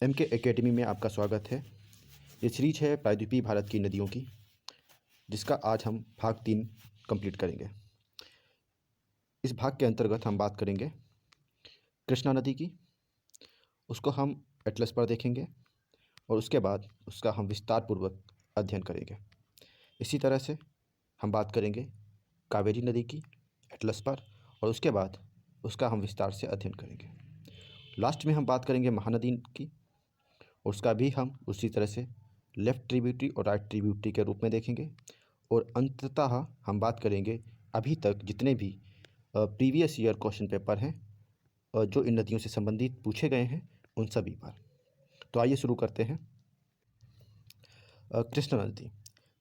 M के academy में आपका स्वागत है। ये सीरीज है प्रायद्वीपीय भारत की नदियों की, जिसका आज हम भाग 3 कंप्लीट करेंगे। इस भाग के अंतर्गत हम बात करेंगे कृष्णा नदी की। उसको हम एटलस पर देखेंगे और उसके बाद उसका हम विस्तार पूर्वक अध्ययन करेंगे। इसी तरह से हम बात करेंगे कावेरी नदी की एटलस पर और उसके बाद उसका हम विस्तार से अध्ययन करेंगे। लास्ट में हम बात करेंगे महानदी की, उसका भी हम उसी तरह से लेफ़्ट ट्रिब्यूटरी और राइट ट्रिब्यूटरी के रूप में देखेंगे। और अंततः हम बात करेंगे अभी तक जितने भी प्रीवियस ईयर क्वेश्चन पेपर हैं जो इन नदियों से संबंधित पूछे गए हैं उन सभी पर। तो आइए शुरू करते हैं। कृष्णा नदी।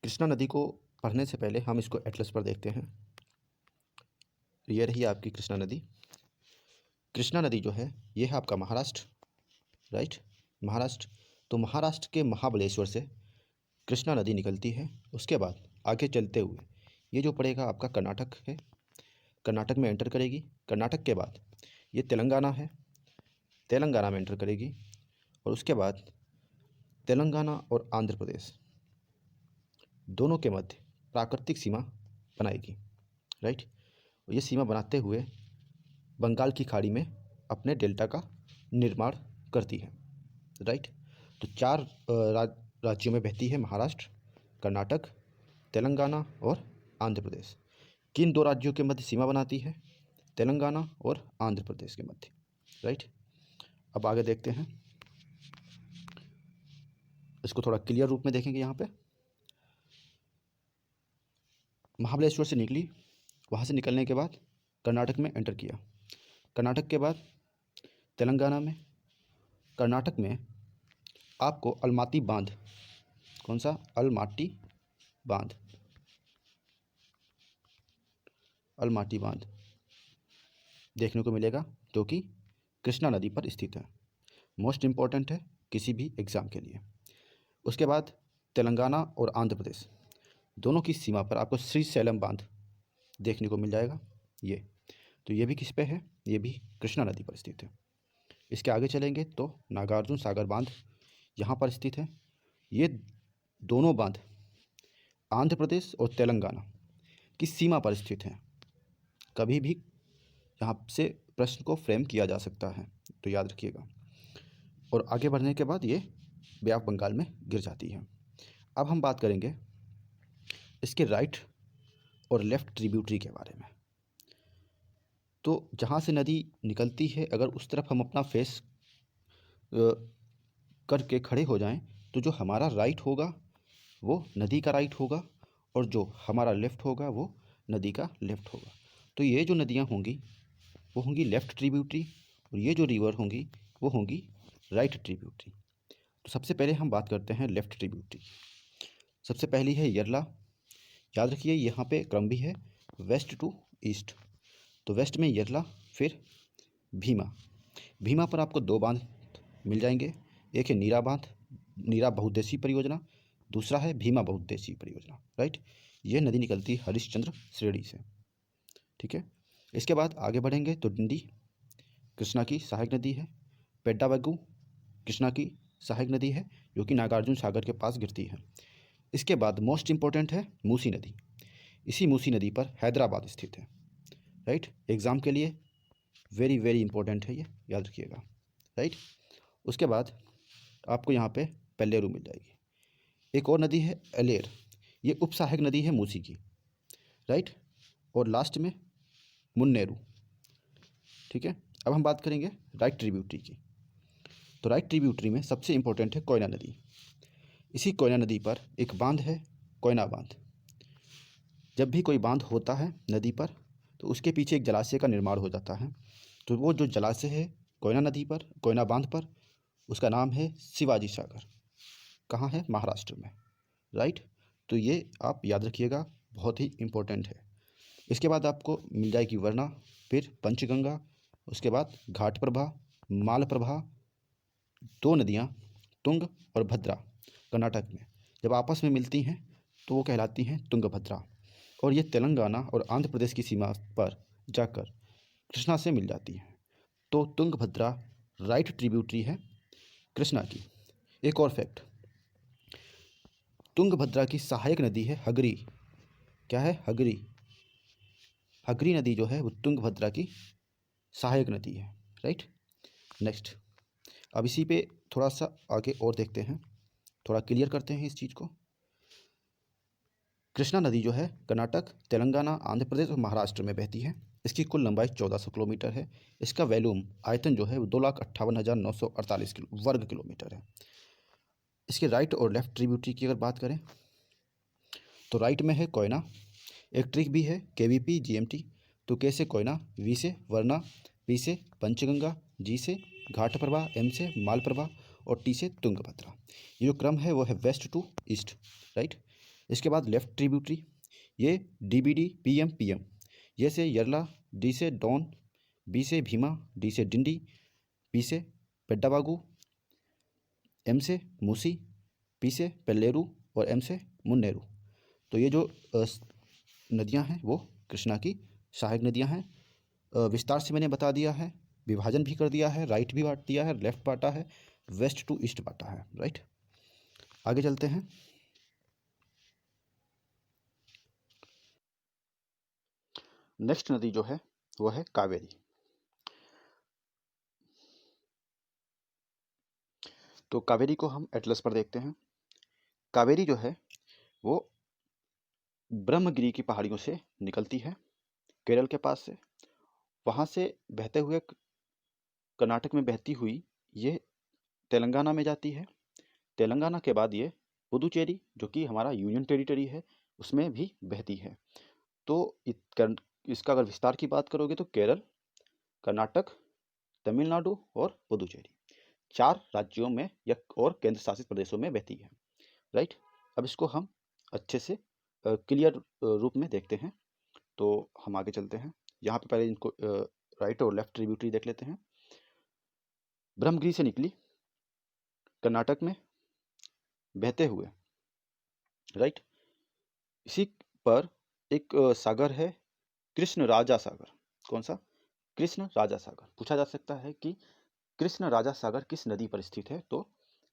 कृष्णा नदी को पढ़ने से पहले हम इसको एटलस पर देखते हैं। ये रही आपकी कृष्णा नदी। कृष्णा नदी जो है ये है आपका महाराष्ट्र, राइट, महाराष्ट्र। तो महाराष्ट्र के महाबलेश्वर से कृष्णा नदी निकलती है। उसके बाद आगे चलते हुए ये जो पड़ेगा आपका कर्नाटक है, कर्नाटक में एंटर करेगी। कर्नाटक के बाद ये तेलंगाना है, तेलंगाना में एंटर करेगी। और उसके बाद तेलंगाना और आंध्र प्रदेश दोनों के मध्य प्राकृतिक सीमा बनाएगी, राइट। और ये सीमा बनाते हुए बंगाल की खाड़ी में अपने डेल्टा का निर्माण करती है, राइट। तो चार राज्यों में बहती है, महाराष्ट्र, कर्नाटक, तेलंगाना और आंध्र प्रदेश। किन दो राज्यों के मध्य सीमा बनाती है? तेलंगाना और आंध्र प्रदेश के मध्य, राइट। अब आगे देखते हैं, इसको थोड़ा क्लियर रूप में देखेंगे। यहाँ पे महाबलेश्वर से निकली, वहाँ से निकलने के बाद कर्नाटक में एंटर किया। कर्नाटक के बाद तेलंगाना में, कर्नाटक में आपको अलमाती बांध, कौन सा? अलमाटी बांध, अलमाटी बांध देखने को मिलेगा, जो कि कृष्णा नदी पर स्थित है। मोस्ट इम्पॉर्टेंट है किसी भी एग्ज़ाम के लिए। उसके बाद तेलंगाना और आंध्र प्रदेश दोनों की सीमा पर आपको श्रीशैलम बांध देखने को मिल जाएगा। ये तो ये भी किस पे है? ये भी कृष्णा नदी पर स्थित है। इसके आगे चलेंगे तो नागार्जुन सागर बांध यहाँ पर स्थित है। ये दोनों बांध आंध्र प्रदेश और तेलंगाना की सीमा पर स्थित हैं। कभी भी यहाँ से प्रश्न को फ्रेम किया जा सकता है, तो याद रखिएगा। और आगे बढ़ने के बाद ये बे ऑफ बंगाल में गिर जाती है। अब हम बात करेंगे इसके राइट और लेफ़्ट ट्रिब्यूटरी के बारे में। तो जहाँ से नदी निकलती है, अगर उस तरफ हम अपना फेस करके खड़े हो जाएं, तो जो हमारा राइट होगा वो नदी का राइट होगा और जो हमारा लेफ़्ट होगा वो नदी का लेफ़्ट होगा। तो ये जो नदियाँ होंगी वो होंगी लेफ़्ट ट्रिब्यूटरी और ये जो रिवर होंगी वो होंगी राइट ट्रिब्यूटरी। तो सबसे पहले हम बात करते हैं लेफ़्ट ट्रिब्यूटरी। सबसे पहली है यरला। याद रखिए यहाँ पे क्रम भी है वेस्ट टू ईस्ट। तो वेस्ट में यरला, फिर भीमा। भीमा पर आपको दो बांध मिल जाएंगे। एक है नीरा बांध, नीरा बहुउद्देशीय परियोजना, दूसरा है भीमा बहुउद्देशीय परियोजना, राइट। ये नदी निकलती है हरिश्चंद्र श्रेणी से, ठीक है। इसके बाद आगे बढ़ेंगे तो डिंडी कृष्णा की सहायक नदी है। पेड्डावगु कृष्णा की सहायक नदी है जो कि नागार्जुन सागर के पास गिरती है। इसके बाद मोस्ट इम्पोर्टेंट है मूसी नदी। इसी मूसी नदी पर हैदराबाद स्थित है, राइट। एग्ज़ाम के लिए वेरी वेरी इंपॉर्टेंट है, ये याद रखिएगा, राइट। उसके बाद आपको यहाँ पे पेल्लेरू मिल जाएगी। एक और नदी है एलेर, ये उपसहायक नदी है मूसी की, राइट। और लास्ट में मुन्नेरू, ठीक है। अब हम बात करेंगे राइट ट्रिब्यूटरी की। तो राइट ट्रिब्यूटरी में सबसे इम्पोर्टेंट है कोयना नदी। इसी कोयना नदी पर एक बांध है, कोयना बांध। जब भी कोई बांध होता है नदी पर तो उसके पीछे एक जलाशय का निर्माण हो जाता है। तो वो जो जलाशय है कोयना नदी पर, कोयना बांध पर, उसका नाम है शिवाजी सागर। कहाँ है? महाराष्ट्र में, राइट। तो ये आप याद रखिएगा, बहुत ही इम्पोर्टेंट है। इसके बाद आपको मिल जाएगी वरना, फिर पंचगंगा, उसके बाद घाट प्रभा, मालप्रभा। दो नदियाँ तुंग और भद्रा कर्नाटक में जब आपस में मिलती हैं तो वो कहलाती हैं तुंगभद्रा। और ये तेलंगाना और आंध्र प्रदेश की सीमा पर जाकर कृष्णा से मिल जाती हैं। तो तुंगभद्रा राइट ट्रिब्यूटरी है कृष्णा की। एक और फैक्ट, तुंगभद्रा की सहायक नदी है हगरी। क्या है? हगरी। हगरी नदी जो है वो तुंगभद्रा की सहायक नदी है, राइट। नेक्स्ट, अब इसी पे थोड़ा सा आगे और देखते हैं, थोड़ा क्लियर करते हैं इस चीज़ को। कृष्णा नदी जो है कर्नाटक, तेलंगाना, आंध्र प्रदेश और महाराष्ट्र में बहती है। इसकी कुल लंबाई 1400 किलोमीटर है। इसका वैल्यूम आयतन जो है वो 2,58,948 वर्ग किलोमीटर है। इसके राइट और लेफ्ट ट्रिब्यूटरी की अगर बात करें तो राइट में है कोयना, एक ट्रिक भी है केवीपी जीएमटी। तो के से कोयना, वी से वरना, पी से पंचगंगा, जी से घाटप्रभा, एम से मालप्रभा और टी से तुंगभद्रा। ये जो क्रम है वो है वेस्ट टू ईस्ट, राइट। इसके बाद लेफ्ट ट्रिब्यूटरी, ये डीबीडी, पीएम, पीएम। ये से यरला, डी से डॉन, बी से भीमा, डी से डिंडी, पी से पेड्डाबागू, एम से मूसी, पी से पेल्लेरू और एम से मुन्नेरू। तो ये जो नदियां हैं वो कृष्णा की सहायक नदियां हैं। विस्तार से मैंने बता दिया है, विभाजन भी कर दिया है, राइट भी बांट दिया है, लेफ्ट बांटा है, वेस्ट टू ईस्ट बांटा है, राइट। आगे चलते हैं। नेक्स्ट नदी जो है वो है कावेरी। तो कावेरी को हम एटलस पर देखते हैं। कावेरी जो है वो ब्रह्मगिरी की पहाड़ियों से निकलती है केरल के पास से, वहाँ से बहते हुए कर्नाटक में बहती हुई ये तेलंगाना में जाती है। तेलंगाना के बाद ये पुदुचेरी जो कि हमारा यूनियन टेरिटरी है उसमें भी बहती है। तो इसका अगर विस्तार की बात करोगे तो केरल, कर्नाटक, तमिलनाडु और पुदुचेरी 4 राज्यों में या और केंद्र शासित प्रदेशों में बहती है, राइट। अब इसको हम अच्छे से क्लियर रूप में देखते हैं। तो हम आगे चलते हैं। यहाँ पे पहले इनको राइट और लेफ्ट ट्रिब्यूटरी देख लेते हैं। ब्रह्मगिरी से निकली कर्नाटक में बहते हुए, राइट। इसी पर एक सागर है कृष्ण राजा सागर। कौन सा? कृष्ण राजा सागर। पूछा जा सकता है कि कृष्ण राजा सागर किस नदी पर स्थित है? तो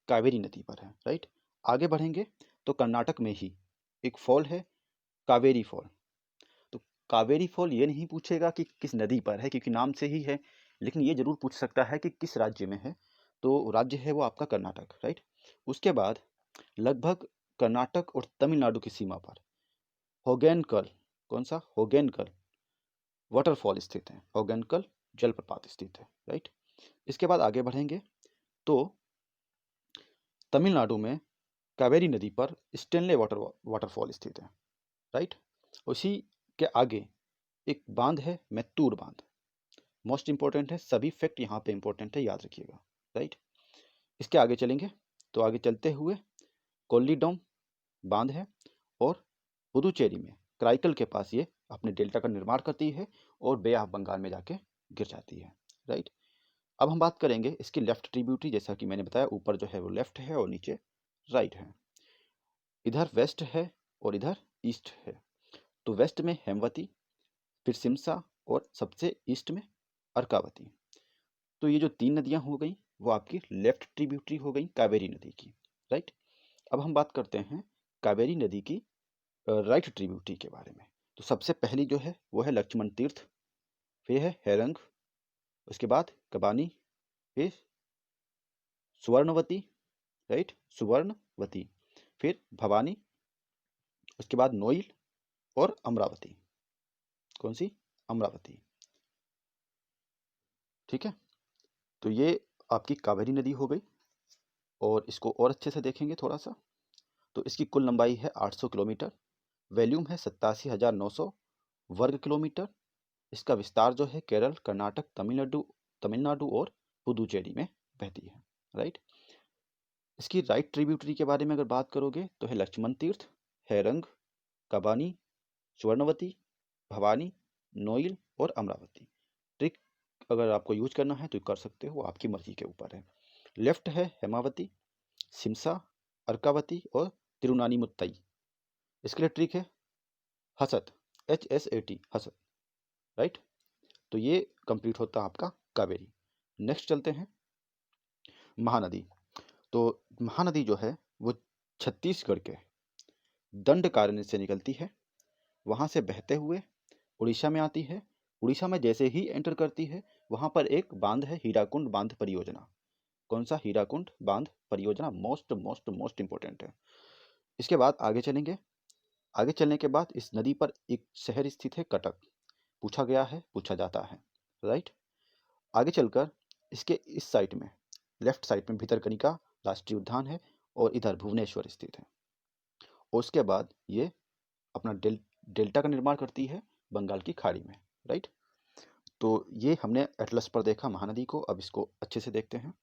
कावेरी नदी पर है, राइट। आगे बढ़ेंगे तो कर्नाटक में ही एक फॉल है कावेरी फॉल। तो कावेरी फॉल ये नहीं पूछेगा कि किस नदी पर है क्योंकि नाम से ही है, लेकिन ये जरूर पूछ सकता है कि किस राज्य में है। तो राज्य है वो आपका कर्नाटक, राइट। उसके बाद लगभग कर्नाटक और तमिलनाडु की सीमा पर होगेनकल, कौन सा? होगेनकल वाटरफॉल स्थित है। होगेनकल जलप्रपात स्थित है, राइट। इसके बाद आगे बढ़ेंगे तो तमिलनाडु में कावेरी नदी पर स्टेनले वाटरफॉल स्थित है, राइट। उसी के आगे एक बांध है मैत्तूर बांध। मोस्ट इंपॉर्टेंट है, सभी फैक्ट यहाँ पे इंपॉर्टेंट है, याद रखिएगा, राइट। इसके आगे चलेंगे तो आगे चलते हुए कोल्लीडम बांध है और पुदुचेरी में कराईकल के पास ये अपने डेल्टा का निर्माण करती है और बे ऑफ बंगाल में जाके गिर जाती है, राइट। अब हम बात करेंगे इसकी लेफ्ट ट्रिब्यूटरी। जैसा कि मैंने बताया ऊपर जो है वो लेफ्ट है और नीचे राइट है। इधर वेस्ट है और इधर ईस्ट है। तो वेस्ट में हेमवती, फिर सिमसा और सबसे ईस्ट में अर्कावती। तो ये जो 3 नदियां हो गई वो आपकी लेफ्ट ट्रिब्यूटरी हो गई कावेरी नदी की, राइट। अब हम बात करते हैं कावेरी नदी की राइट ट्रिब्यूटरी के बारे में। तो सबसे पहली जो है वो है लक्ष्मण तीर्थ, फिर है हेरंग, उसके बाद कबानी, फिर सुवर्णवती, राइट, सुवर्णवती, फिर भवानी, उसके बाद नोइल और अमरावती। कौन सी? अमरावती, ठीक है। तो ये आपकी कावेरी नदी हो गई। और इसको और अच्छे से देखेंगे थोड़ा सा तो इसकी कुल लंबाई है 800 किलोमीटर, वॉल्यूम है 87,900 वर्ग किलोमीटर। इसका विस्तार जो है केरल, कर्नाटक, तमिलनाडु तमिलनाडु और पुदुचेरी में बहती है, राइट। इसकी राइट ट्रिब्यूटरी के बारे में अगर बात करोगे तो है लक्ष्मण तीर्थ, हैरंग, कबानी, स्वर्णवती, भवानी, नोइल और अमरावती। ट्रिक अगर आपको यूज करना है तो कर सकते हो, आपकी मर्जी के ऊपर है। लेफ्ट है हेमावती, सिमसा, अर्कावती और तिरुनानी मुत्तई। इसके लिए ट्रिक है हसत, HSAT, हसत, राइट। तो ये कंप्लीट होता है आपका कावेरी। नेक्स्ट चलते हैं महानदी। तो महानदी जो है वो छत्तीसगढ़ के दंडकारण्य से निकलती है, वहाँ से बहते हुए उड़ीसा में आती है। उड़ीसा में जैसे ही एंटर करती है, वहाँ पर एक बांध है, हीराकुंड बांध परियोजना। कौन सा? हीराकुंड बांध परियोजना। मोस्ट मोस्ट मोस्ट इंपॉर्टेंट है। इसके बाद आगे चलेंगे। आगे चलने के बाद इस नदी पर एक शहर स्थित है, कटक। पूछा गया है, पूछा जाता है, राइट। आगे चलकर इसके इस साइड में, लेफ्ट साइड में भितरकनिका राष्ट्रीय उद्यान है और इधर भुवनेश्वर स्थित है। और उसके बाद ये अपना डेल्टा का निर्माण करती है बंगाल की खाड़ी में, राइट। तो ये हमने एटलस पर देखा महानदी को, अब इसको अच्छे से देखते हैं।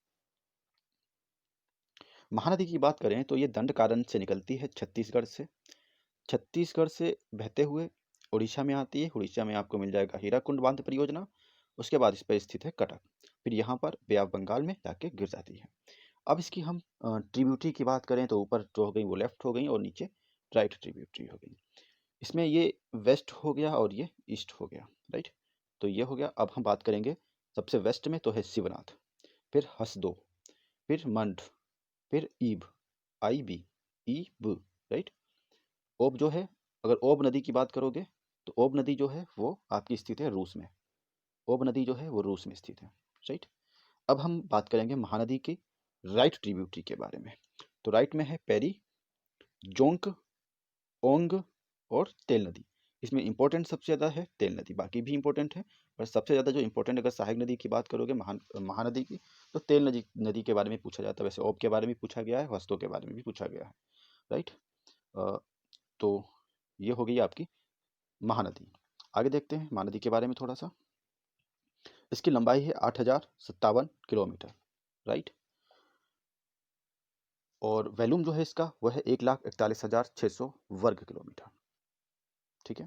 महानदी की बात करें तो ये दंडकारण्य से निकलती है छत्तीसगढ़ से। छत्तीसगढ़ से बहते हुए उड़ीसा में आती है। उड़ीसा में आपको मिल जाएगा हीराकुंड बांध परियोजना। उसके बाद इस पर स्थित है कटक। फिर यहाँ पर बे ऑफ बंगाल में जाके गिर जाती है। अब इसकी हम ट्रिब्यूटरी की बात करें तो ऊपर जो हो गई वो लेफ्ट हो गई और नीचे राइट ट्रिब्यूटरी हो गई। इसमें ये वेस्ट हो गया और ये ईस्ट हो गया, राइट। तो ये हो गया। अब हम बात करेंगे सबसे वेस्ट में तो है शिवनाथ, फिर हसदो, फिर मंड, फिर ईब, आई बी, ई ब, राइट। ओब जो है, अगर ओब नदी की बात करोगे तो ओब नदी जो है वो आपकी स्थित है रूस में। ओब नदी जो है वो रूस में स्थित है, राइट। अब हम बात करेंगे महानदी की राइट ट्रिब्यूटरी के बारे में। तो राइट में है पैरी, जोंक, ओंग और तेल नदी। इसमें इंपॉर्टेंट सबसे ज़्यादा है तेल नदी, बाकी भी इंपॉर्टेंट है, पर सबसे ज़्यादा जो इंपॉर्टेंट अगर सहायक नदी की बात करोगे महानदी की, तो तेल नदी के बारे में पूछा जाता है। वैसे ओब के बारे में पूछा गया है, हस्तों के बारे में भी पूछा गया है, राइट। तो ये हो गई आपकी महानदी। आगे देखते हैं महानदी के बारे में थोड़ा सा। इसकी लंबाई है 8,057 किलोमीटर, राइट। और वैल्यूम जो है इसका वह है 1,41,600 वर्ग किलोमीटर, ठीक है।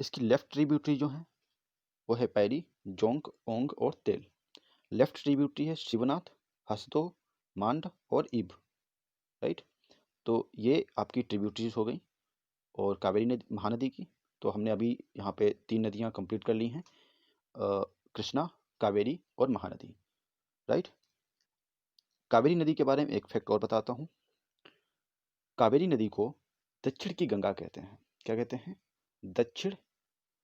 इसकी लेफ्ट ट्रिब्यूटरी जो है वो है पैरी, जोंक, ओंग और तेल। लेफ्ट ट्रिब्यूटरी है शिवनाथ, हसदो, मांड और इब, राइट। तो ये आपकी ट्रिब्यूटरीज हो गई। और कावेरी नदी, महानदी की, तो हमने अभी यहाँ पे 3 नदियाँ कंप्लीट कर ली हैं, कृष्णा, कावेरी और महानदी, राइट। कावेरी नदी के बारे में एक फैक्ट और बताता हूँ। कावेरी नदी को दक्षिण की गंगा कहते हैं। क्या कहते हैं? दक्षिण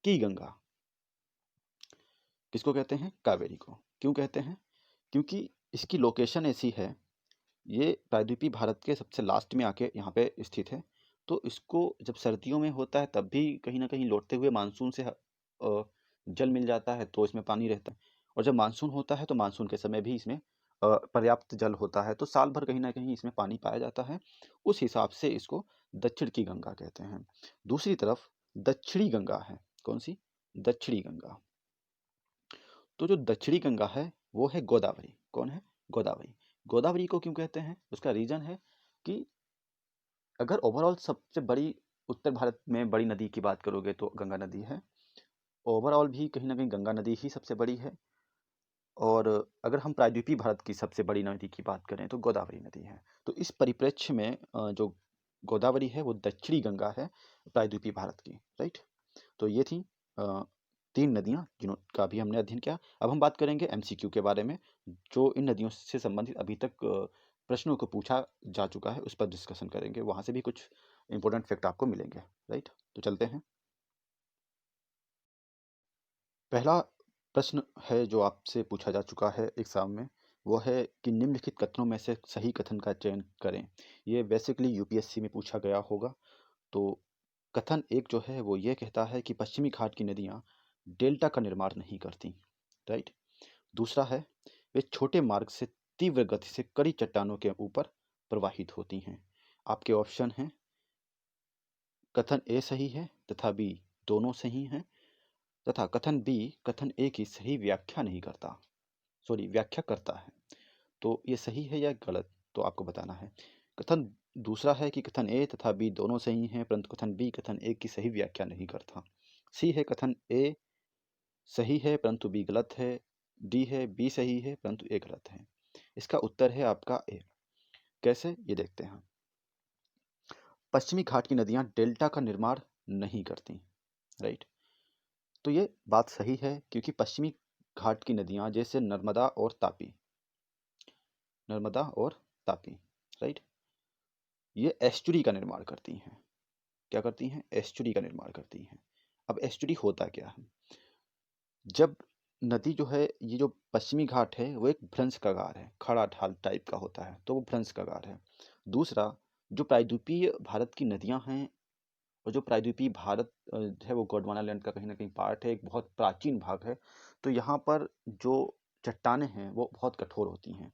की गंगा। किसको कहते हैं? कावेरी को। क्यों कहते हैं? क्योंकि इसकी लोकेशन ऐसी है, ये प्रायद्वीपीय भारत के सबसे लास्ट में आके यहाँ पे स्थित है। तो इसको जब सर्दियों में होता है तब भी कहीं ना कहीं लौटते हुए मानसून से जल मिल जाता है, तो इसमें पानी रहता है। और जब मानसून होता है तो मानसून के समय भी इसमें पर्याप्त जल होता है, तो साल भर कहीं ना कहीं इसमें पानी पाया जाता है। उस हिसाब से इसको दक्षिण की गंगा कहते हैं। दूसरी तरफ दक्षिणी गंगा है। कौन सी? दक्षिणी गंगा। तो जो दक्षिणी गंगा है वो है गोदावरी। कौन है? गोदावरी। गोदावरी को क्यों कहते हैं? उसका रीजन है कि अगर ओवरऑल सबसे बड़ी उत्तर भारत में बड़ी नदी की बात करोगे तो गंगा नदी है। ओवरऑल भी कहीं ना कहीं गंगा नदी ही सबसे बड़ी है। और अगर हम प्रायद्वीपीय भारत की सबसे बड़ी नदी की बात करें तो गोदावरी नदी है। तो इस परिप्रेक्ष्य में जो गोदावरी है वो दक्षिणी गंगा है प्रायद्वीपीय भारत की, राइट। तो ये थी 3 नदियाँ जिनका भी हमने अध्ययन किया। अब हम बात करेंगे एमसीक्यू के बारे में, जो इन नदियों से संबंधित अभी तक प्रश्नों को पूछा जा चुका है, उस पर डिस्कशन करेंगे। वहाँ से भी कुछ इंपॉर्टेंट फैक्ट आपको मिलेंगे, राइट। तो चलते हैं। पहला प्रश्न है जो आपसे पूछा जा चुका है एग्जाम में, वो है कि निम्नलिखित कथनों में से सही कथन का चयन करें। ये बेसिकली यूपीएससी में पूछा गया होगा। तो कथन 1 जो है वो ये कहता है कि पश्चिमी घाट की नदियाँ डेल्टा का निर्माण नहीं करती, राइट। दूसरा है वे छोटे मार्ग से तीव्र गति से कड़ी चट्टानों के ऊपर प्रवाहित होती हैं। आपके ऑप्शन हैं कथन ए सही है तथा बी दोनों सही हैं, तथा कथन बी कथन ए की सही व्याख्या नहीं करता, सॉरी व्याख्या करता है। तो ये सही है या गलत, तो आपको बताना है। कथन दूसरा है कि कथन ए तथा बी दोनों सही हैं, परंतु कथन बी कथन ए की सही व्याख्या नहीं करता। सी है कथन ए सही है परंतु बी गलत है। डी है बी सही है परंतु ए गलत है। इसका उत्तर है आपका ए। कैसे, ये देखते हैं। पश्चिमी घाट की नदियां डेल्टा का निर्माण नहीं करती, राइट। तो ये बात सही है, क्योंकि पश्चिमी घाट की नदियां जैसे नर्मदा और तापी, नर्मदा और तापी, राइट। ये एस्चुरी का निर्माण करती हैं। क्या करती हैं? एस्चुरी का निर्माण करती हैं। अब एस्चुरी होता क्या है? जब नदी जो है, ये जो पश्चिमी घाट है वो एक भ्रंश कगार है, खड़ा ढाल टाइप का होता है, तो वो भ्रंश कगार है। दूसरा, जो प्रायद्वीपीय भारत की नदियां हैं, और जो प्रायद्वीपीय भारत है वो गोंडवाना लैंड का कहीं ना कहीं पार्ट है, एक बहुत प्राचीन भाग है। तो यहाँ पर जो चट्टानें हैं वो बहुत कठोर होती हैं,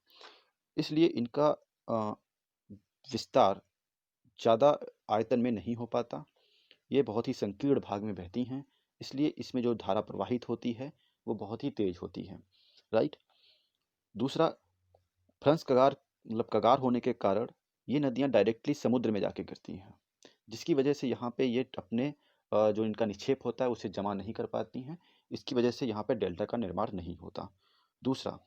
इसलिए इनका विस्तार ज़्यादा आयतन में नहीं हो पाता। ये बहुत ही संकीर्ण भाग में बहती हैं, इसलिए इसमें जो धारा प्रवाहित होती है वो बहुत ही तेज होती है, राइट। दूसरा, भ्रंश कगार मतलब कगार होने के कारण ये नदियाँ डायरेक्टली समुद्र में जाके गिरती हैं, जिसकी वजह से यहाँ पे ये अपने जो इनका निक्षेप होता है उसे जमा नहीं कर पाती हैं। इसकी वजह से यहाँ पे डेल्टा का निर्माण नहीं होता। दूसरा,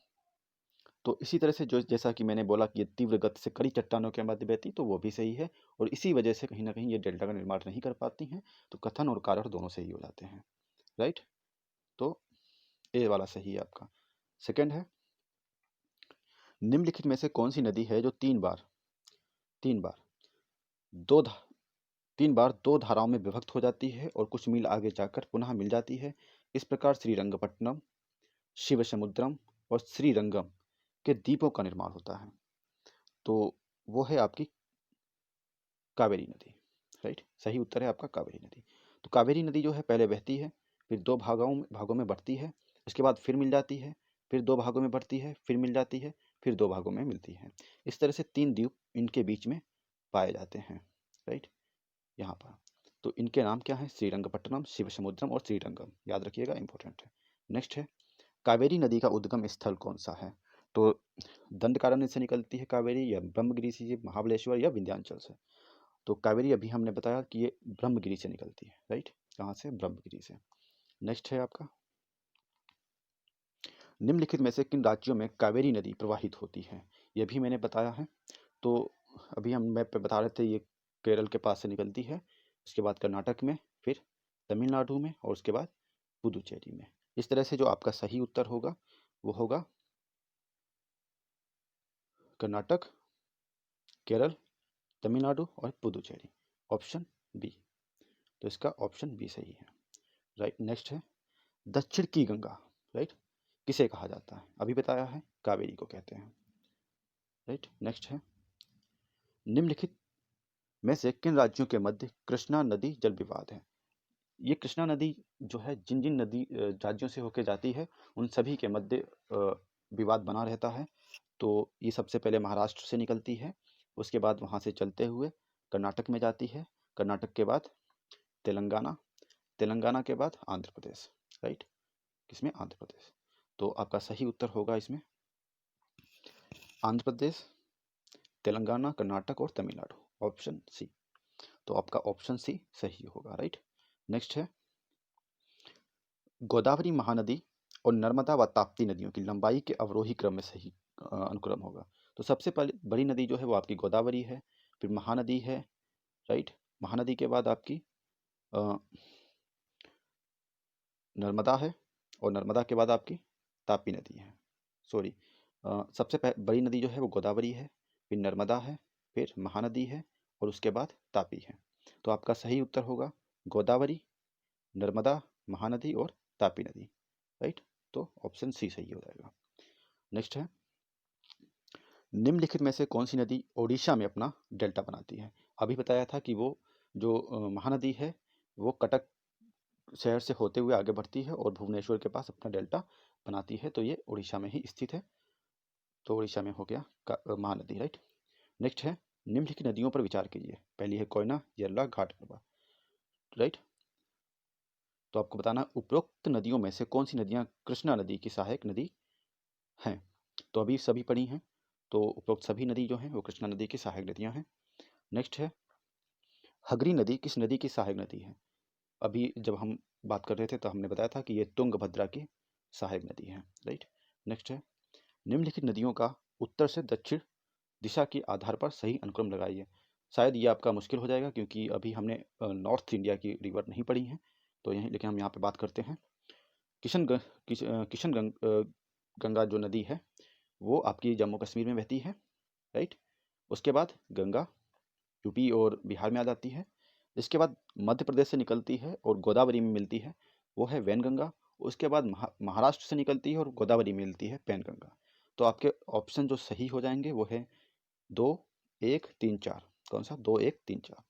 तो इसी तरह से जो जैसा कि मैंने बोला कि ये तीव्र गति से कड़ी चट्टानों के मध्य बहती, तो वो भी सही है, और इसी वजह से कहीं ना कहीं ये डेल्टा का निर्माण नहीं कर पाती हैं। तो कथन और कारण दोनों सही हो जाते हैं, राइट। तो ए वाला सही है आपका। सेकंड है, निम्नलिखित में से कौन सी नदी है जो तीन बार दो धा, 3 बार 2 धाराओं में विभक्त हो जाती है और कुछ मील आगे जाकर पुनः मिल जाती है? इस प्रकार श्रीरंगपट्टनम, शिवसमुद्रम और श्रीरंगम के द्वीपों का निर्माण होता है। तो वो है आपकी कावेरी नदी, राइट। सही उत्तर है आपका कावेरी नदी। तो कावेरी नदी जो है पहले बहती है, फिर 2 भागों में बढ़ती है, उसके बाद फिर मिल जाती है, फिर 2 भागों में बढ़ती है, फिर मिल जाती है, फिर 2 भागों में मिलती है। इस तरह से 3 द्वीप इनके बीच में पाए जाते हैं, राइट, यहाँ पर। तो इनके नाम क्या हैं? श्रीरंगपट्टनम, शिवसमुद्रम और श्रीरंगम, याद रखिएगा, इंपॉर्टेंट है। नेक्स्ट है, कावेरी नदी का उद्गम स्थल कौन सा है? तो दंडकारण्य से निकलती है कावेरी, या ब्रह्मगिरी से, महाबलेश्वर या विंध्याचल से? तो कावेरी अभी हमने बताया कि ये ब्रह्मगिरी से निकलती है, राइट। कहाँ से? ब्रह्मगिरी से। नेक्स्ट है आपका, निम्नलिखित में से किन राज्यों में कावेरी नदी प्रवाहित होती है? ये भी मैंने बताया है। तो अभी हम मैप पे बता रहे थे, ये केरल के पास से निकलती है, उसके बाद कर्नाटक में, फिर तमिलनाडु में, और उसके बाद पुदुचेरी में। इस तरह से जो आपका सही उत्तर होगा वो होगा कर्नाटक, केरल, तमिलनाडु और पुदुचेरी, ऑप्शन बी। तो इसका ऑप्शन बी सही है, राइट। नेक्स्ट है, दक्षिण की गंगा, राइट, किसे कहा जाता है? अभी बताया है, कावेरी को कहते हैं, राइट। नेक्स्ट है, निम्नलिखित में से किन राज्यों के मध्य कृष्णा नदी जल विवाद है? ये कृष्णा नदी जो है जिन जिन नदी राज्यों से होकर जाती है उन सभी के मध्य विवाद बना रहता है। तो ये सबसे पहले महाराष्ट्र से निकलती है, उसके बाद वहाँ से चलते हुए कर्नाटक में जाती है, कर्नाटक के बाद तेलंगाना, तेलंगाना के बाद आंध्र प्रदेश, राइट। किसमें? आंध्र प्रदेश। तो आपका सही उत्तर होगा इसमें आंध्र प्रदेश, तेलंगाना, कर्नाटक और तमिलनाडु, ऑप्शन सी। तो आपका ऑप्शन सी सही होगा, राइट। नेक्स्ट है, गोदावरी महानदी और नर्मदा व ताप्ती नदियों की लंबाई के अवरोही क्रम में सही अनुक्रम होगा। तो सबसे पहले बड़ी नदी जो है वो आपकी गोदावरी है, फिर महानदी है, राइट। महानदी के बाद आपकी नर्मदा है, और नर्मदा के बाद आपकी ताप्ती नदी है, सॉरी। सबसे बड़ी नदी जो है वो गोदावरी है, फिर नर्मदा है, फिर महानदी है, और उसके बाद तापी है। तो आपका सही उत्तर होगा गोदावरी, नर्मदा, महानदी और तापी नदी, राइट। तो ऑप्शन सी सही हो जाएगा। नेक्स्ट है, निम्नलिखित में से कौन सी नदी ओडिशा में अपना डेल्टा बनाती है? अभी बताया था कि वो जो महानदी है वो कटक शहर से होते हुए आगे बढ़ती है और भुवनेश्वर के पास अपना डेल्टा बनाती है, तो ये उड़ीसा में ही स्थित है। तो उड़ीसा में हो गया महानदी, राइट। नेक्स्ट है, निम्नलिखित नदियों पर विचार कीजिए। पहली है कोयना, येरला, घाटप्रभा, राइट। तो आपको बताना, उपरोक्त नदियों में से कौन सी नदियाँ कृष्णा नदी की सहायक नदी हैं? तो अभी सभी पढ़ी हैं, तो उपरोक्त सभी नदी जो हैं वो कृष्णा नदी की सहायक नदियाँ हैं। नेक्स्ट है, हगरी नदी किस नदी की सहायक नदी है? अभी जब हम बात कर रहे थे तो हमने बताया था कि ये तुंगभद्रा की सहायक नदी है, राइट। नेक्स्ट है, निम्नलिखित नदियों का उत्तर से दक्षिण दिशा के आधार पर सही अनुक्रम लगाइए। शायद ये आपका मुश्किल हो जाएगा क्योंकि अभी हमने नॉर्थ इंडिया की रिवर नहीं पढ़ी हैं, तो यहीं लेकिन हम यहाँ पे बात करते हैं। किशन गंगा जो नदी है वो आपकी जम्मू कश्मीर में बहती है, राइट। उसके बाद गंगा यूपी और बिहार में आ जाती है। इसके बाद मध्य प्रदेश से निकलती है और गोदावरी में मिलती है, वो है वैनगंगा। उसके बाद महाराष्ट्र से निकलती है और गोदावरी में मिलती है पैनगंगा। तो आपके ऑप्शन जो सही हो जाएंगे वो है 2, 1, 3, 4। कौन सा? 2, 1, 3, 4।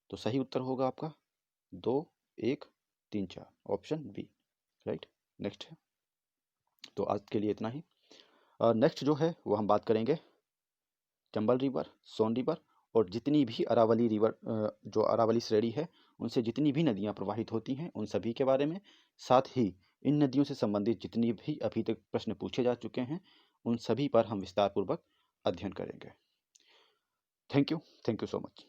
तो सही उत्तर होगा आपका 2, 1, 3, 4, ऑप्शन बी, राइट। नेक्स्ट है, तो आज के लिए इतना ही। नेक्स्ट जो है वो हम बात करेंगे चंबल रिवर, सोन रिवर और जितनी भी अरावली रिवर, जो अरावली श्रेणी है उनसे जितनी भी नदियाँ प्रवाहित होती हैं उन सभी के बारे में। साथ ही इन नदियों से संबंधित जितनी भी अभी तक प्रश्न पूछे जा चुके हैं उन सभी पर हम विस्तारपूर्वक अध्ययन करेंगे। Thank you so much.